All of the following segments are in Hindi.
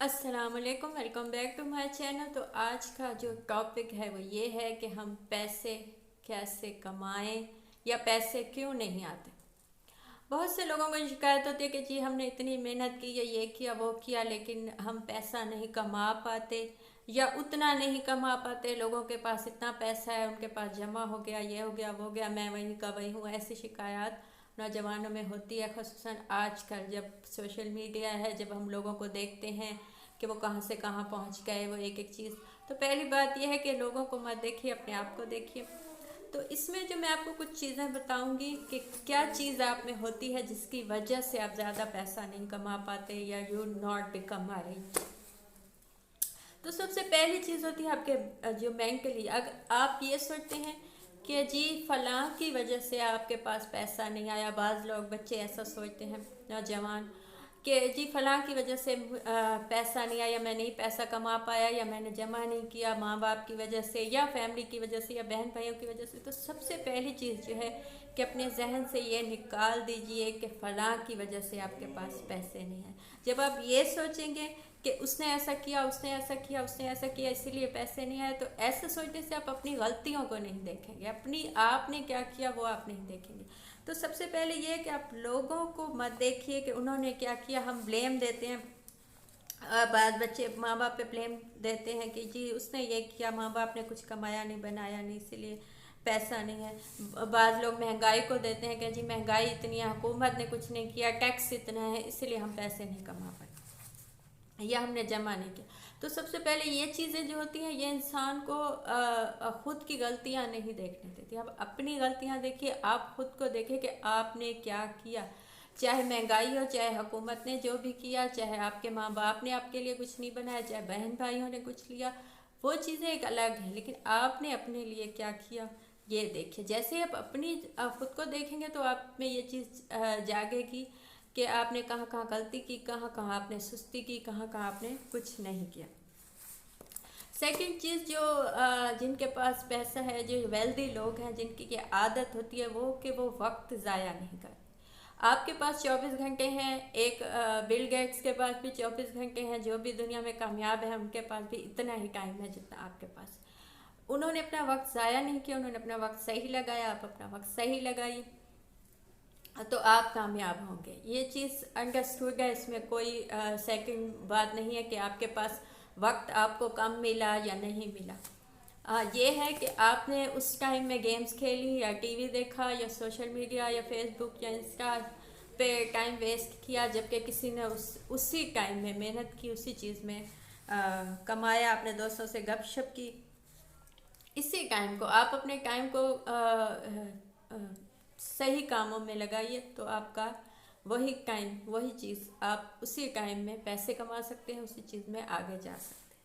अस्सलाम वालेकुम, welcome back to my channel. तो आज का जो टॉपिक है वो ये है कि हम पैसे कैसे कमाएं या पैसे क्यों नहीं आते। बहुत से लोगों को शिकायत होती है कि जी हमने इतनी मेहनत की है, ये किया वो किया, लेकिन हम पैसा नहीं कमा पाते या उतना नहीं कमा पाते। लोगों के पास इतना पैसा है, उनके पास जमा हो गया, ये हो गया वो हो गया, मैं वहीं का वही हूँ। ऐसी शिकायत नौजवानों में होती है, ख़ुसूसन आजकल जब सोशल मीडिया है, जब हम लोगों को देखते हैं कि वो कहाँ से कहाँ पहुँच गए, वो एक एक चीज़। तो पहली बात यह है कि लोगों को मत देखिए, अपने आप को देखिए। तो इसमें जो मैं आपको कुछ चीज़ें बताऊंगी कि क्या चीज़ आप में होती है जिसकी वजह से आप ज़्यादा पैसा नहीं कमा पाते या यू नॉट बिकम रही। तो सबसे पहली चीज़ होती है आपके जो मेंटली, अगर आप ये सोचते हैं कि जी फलां की वजह से आपके पास पैसा नहीं आया। बाज़ लोग बच्चे ऐसा सोचते हैं, नौजवान, कि जी फलां की वजह से पैसा नहीं आया, मैं नहीं पैसा कमा पाया या मैंने जमा नहीं किया, माँ बाप की वजह से या फैमिली की वजह से या बहन भाइयों की वजह से। तो सबसे पहली चीज़ जो है कि अपने जहन से ये निकाल दीजिए कि फलां की वजह से आपके पास पैसे नहीं हैं। जब आप ये सोचेंगे कि उसने ऐसा किया, उसने ऐसा किया, उसने ऐसा किया, इसीलिए पैसे नहीं आए, तो ऐसे सोचने से आप अपनी गलतियों को नहीं देखेंगे, अपनी आपने क्या किया वो आप नहीं देखेंगे। तो सबसे पहले ये है कि आप लोगों को मत देखिए कि उन्होंने क्या किया। हम ब्लेम देते हैं, बाद बच्चे माँ बाप पे ब्लेम देते हैं कि जी उसने ये किया, माँ बाप ने कुछ कमाया नहीं, बनाया नहीं, इसीलिए पैसा नहीं है। बाज़ लोग महंगाई को देते हैं कि जी महंगाई इतनी है, हुकूमत ने कुछ नहीं किया, टैक्स इतना है, इसलिए हम पैसे नहीं कमा पाए या हमने जमा नहीं किया। तो सबसे पहले ये चीज़ें जो होती हैं, ये इंसान को खुद की गलतियां नहीं देखने देती। आप अपनी गलतियां देखिए, आप खुद को देखिए कि आपने क्या किया। चाहे महंगाई हो, चाहे हुकूमत ने जो भी किया, चाहे आपके माँ बाप ने आपके लिए कुछ नहीं बनाया, चाहे बहन भाइयों ने कुछ लिया, वो चीज़ें एक अलग हैं, लेकिन आपने अपने लिए क्या किया ये देखिए। जैसे आप अपनी खुद को देखेंगे तो आप में ये चीज़ जागेगी कि आपने कहाँ कहाँ गलती की, कहाँ कहाँ आपने सुस्ती की, कहाँ कहाँ आपने कुछ नहीं किया। सेकंड चीज़, जो जिनके पास पैसा है, जो वेल्दी लोग हैं, जिनकी ये आदत होती है वो कि वो वक्त ज़ाया नहीं करते। आपके पास 24 घंटे हैं, एक बिल गेट्स के पास भी 24 घंटे हैं, जो भी दुनिया में कामयाब है उनके पास भी इतना ही टाइम है जितना आपके पास। उन्होंने अपना वक्त ज़ाया नहीं किया, उन्होंने अपना वक्त सही लगाया, आप अपना वक्त सही लगाइए तो आप कामयाब होंगे। ये चीज़ अंडरस्टूड है, इसमें कोई सेकंड बात नहीं है कि आपके पास वक्त आपको कम मिला या नहीं मिला। ये है कि आपने उस टाइम में गेम्स खेली या टीवी देखा या सोशल मीडिया या फेसबुक या इंस्टा पे टाइम वेस्ट किया, जबकि किसी ने उसी टाइम में मेहनत की, उसी चीज़ में कमाया, अपने दोस्तों से गपशप की। इसी टाइम को आप अपने टाइम को अ, सही कामों में लगाइए तो आपका वही टाइम, वही चीज़, आप उसी टाइम में पैसे कमा सकते हैं, उसी चीज़ में आगे जा सकते हैं।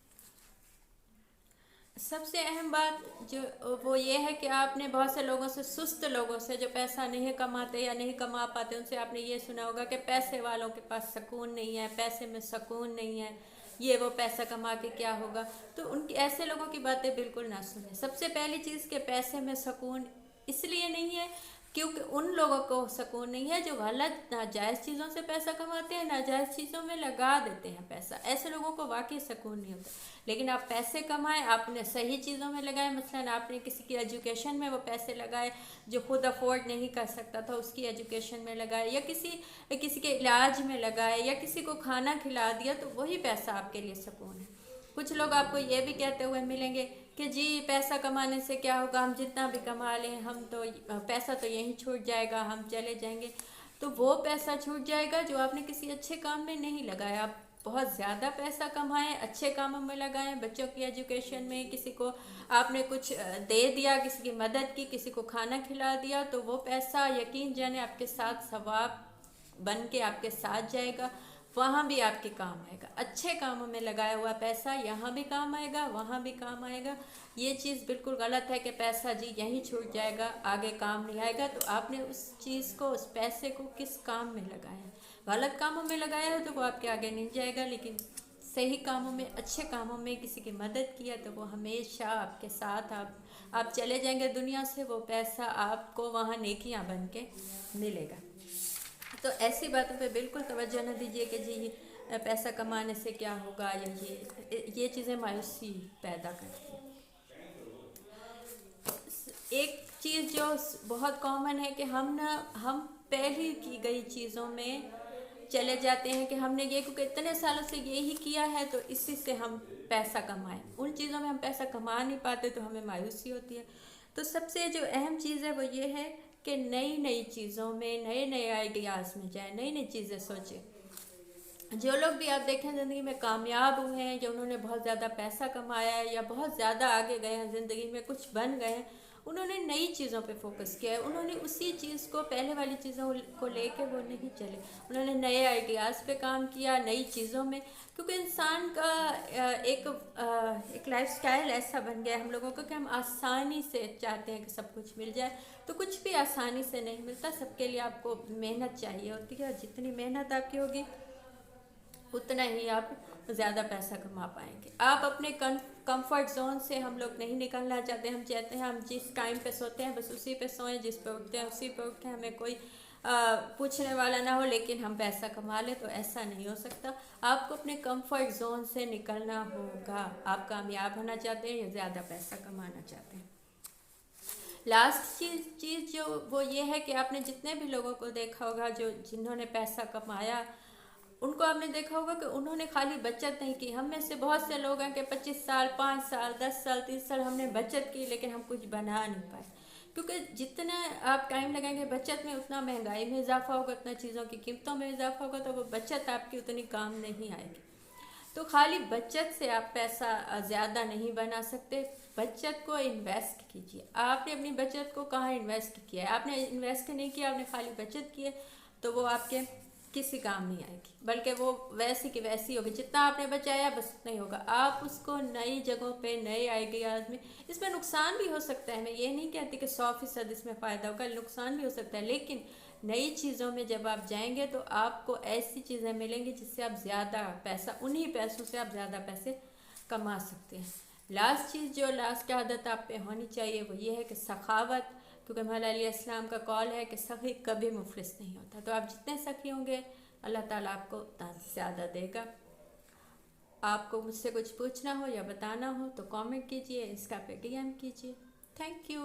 सबसे अहम बात जो वो ये है कि आपने बहुत से लोगों से, सुस्त लोगों से जो पैसा नहीं कमाते या नहीं कमा पाते, उनसे आपने ये सुना होगा कि पैसे वालों के पास सुकून नहीं है, पैसे में सुकून नहीं है, ये वो पैसा कमा के क्या होगा। तो उनकी ऐसे लोगों की बातें बिल्कुल ना सुने। सबसे पहली चीज़ के पैसे में सुकून इसलिए नहीं है क्योंकि उन लोगों को सुकून नहीं है जो गलत नाजायज़ चीज़ों से पैसा कमाते हैं, नाजायज़ चीज़ों में लगा देते हैं पैसा। ऐसे लोगों को वाकई सुकून नहीं होता। लेकिन आप पैसे कमाएं, आपने सही चीज़ों में लगाए, मसलन आपने किसी की एजुकेशन में वो पैसे लगाए जो खुद अफोर्ड नहीं कर सकता था, उसकी एजुकेशन में लगाए, या किसी किसी के इलाज में लगाए, या किसी को खाना खिला दिया, तो वही पैसा आपके लिए सुकून है। कुछ लोग आपको ये भी कहते हुए मिलेंगे कि जी पैसा कमाने से क्या होगा, हम जितना भी कमा लें, हम तो पैसा तो यहीं छूट जाएगा, हम चले जाएंगे। तो वो पैसा छूट जाएगा जो आपने किसी अच्छे काम में नहीं लगाया। आप बहुत ज़्यादा पैसा कमाएं, अच्छे कामों में लगाएं, बच्चों की एजुकेशन में, किसी को आपने कुछ दे दिया, किसी की मदद की, किसी को खाना खिला दिया, तो वो पैसा यकीन जाने आपके साथ सवाब बन के आपके साथ जाएगा, वहाँ भी आपके काम आएगा। अच्छे कामों में लगाया हुआ पैसा यहाँ भी काम आएगा, वहाँ भी काम आएगा। ये चीज़ बिल्कुल गलत है कि पैसा जी यहीं छूट जाएगा, आगे काम नहीं आएगा। तो आपने उस चीज़ को, उस पैसे को किस काम में लगाया है। गलत कामों में लगाया है तो वो आपके आगे नहीं जाएगा, लेकिन सही कामों में, अच्छे कामों में किसी की मदद किया तो वो हमेशा आपके साथ, आप चले जाएंगे दुनिया से, वो पैसा आपको वहाँ नेकियां बन के मिलेगा। तो ऐसी बातों पे बिल्कुल तवज्जो न दीजिए कि जी पैसा कमाने से क्या होगा, या ये चीज़ें मायूसी पैदा करती हैं। एक चीज़ जो बहुत कॉमन है कि हम पहले की गई चीज़ों में चले जाते हैं कि हमने ये, क्योंकि इतने सालों से ये ही किया है तो इसी से हम पैसा कमाएं। उन चीज़ों में हम पैसा कमा नहीं पाते तो हमें मायूसी होती है। तो सबसे जो अहम चीज़ है वो ये है कि नई नई चीज़ों में, नए नए आइडियाज़ में जाए, नई नई चीज़ें सोचें। जो लोग भी आप देखें ज़िंदगी में कामयाब हुए हैं, या उन्होंने बहुत ज़्यादा पैसा कमाया है, या बहुत ज़्यादा आगे गए हैं ज़िंदगी में, कुछ बन गए हैं, उन्होंने नई चीज़ों पे फोकस किया है। उन्होंने उसी चीज़ को, पहले वाली चीज़ों को लेके वो नहीं चले। उन्होंने नए आइडियाज़ पे काम किया, नई चीज़ों में, क्योंकि इंसान का एक लाइफस्टाइल ऐसा बन गया है हम लोगों का कि हम आसानी से चाहते हैं कि सब कुछ मिल जाए। तो कुछ भी आसानी से नहीं मिलता, सबके लिए आपको मेहनत चाहिए होती है, और जितनी मेहनत आपकी होगी उतना ही आप ज़्यादा पैसा कमा पाएंगे। आप अपने कंफर्ट जोन से हम लोग नहीं निकलना चाहते। हम चाहते हैं हम जिस टाइम पे सोते हैं बस उसी पे सोएं, जिस पे उठते हैं उसी पे उठें, हमें कोई पूछने वाला ना हो, लेकिन हम पैसा कमा लें। तो ऐसा नहीं हो सकता। आपको अपने कंफर्ट जोन से निकलना होगा। आप कामयाब होना चाहते हैं या ज़्यादा पैसा कमाना चाहते हैं। लास्ट चीज़ जो वो ये है कि आपने जितने भी लोगों को देखा होगा जो जिन्होंने पैसा कमाया, उनको आपने देखा होगा कि उन्होंने खाली बचत नहीं की। हम में से बहुत से लोग हैं कि 25 साल, 5 साल, 10 साल, 30 साल हमने बचत की, लेकिन हम कुछ बना नहीं पाए। क्योंकि जितना आप टाइम लगाएंगे बचत में, उतना महंगाई में इजाफा होगा, उतना चीज़ों की कीमतों में इजाफा होगा, तो वो बचत आपकी उतनी काम नहीं आएगी। तो खाली बचत से आप पैसा ज़्यादा नहीं बना सकते। बचत को इन्वेस्ट कीजिए। आपने अपनी बचत को कहाँ इन्वेस्ट किया है? आपने इन्वेस्ट नहीं किया, आपने खाली बचत की है, तो वो आपके किसी काम नहीं आएगी, बल्कि वो वैसी की वैसी होगी। जितना आपने बचाया बस उतना ही होगा। आप उसको नई जगहों पे, नए आइडियाज़ में, इसमें नुकसान भी हो सकता है, मैं ये नहीं कहती कि 100% इसमें फ़ायदा होगा, नुकसान भी हो सकता है, लेकिन नई चीज़ों में जब आप जाएंगे तो आपको ऐसी चीज़ें मिलेंगी जिससे आप ज़्यादा पैसा, उन्हीं पैसों से आप ज़्यादा पैसे कमा सकते हैं। लास्ट चीज़, जो लास्ट आदत आप पे होनी चाहिए, वो ये है कि सखावत। क्योंकि मौला अली इस्लाम का कौल है कि सखी कभी मुफलिस नहीं होता। तो आप जितने सखी होंगे अल्लाह ताला आपको उतना ज़्यादा देगा। आपको मुझसे कुछ पूछना हो या बताना हो तो कमेंट कीजिए, इसका पे DM कीजिए। Thank you.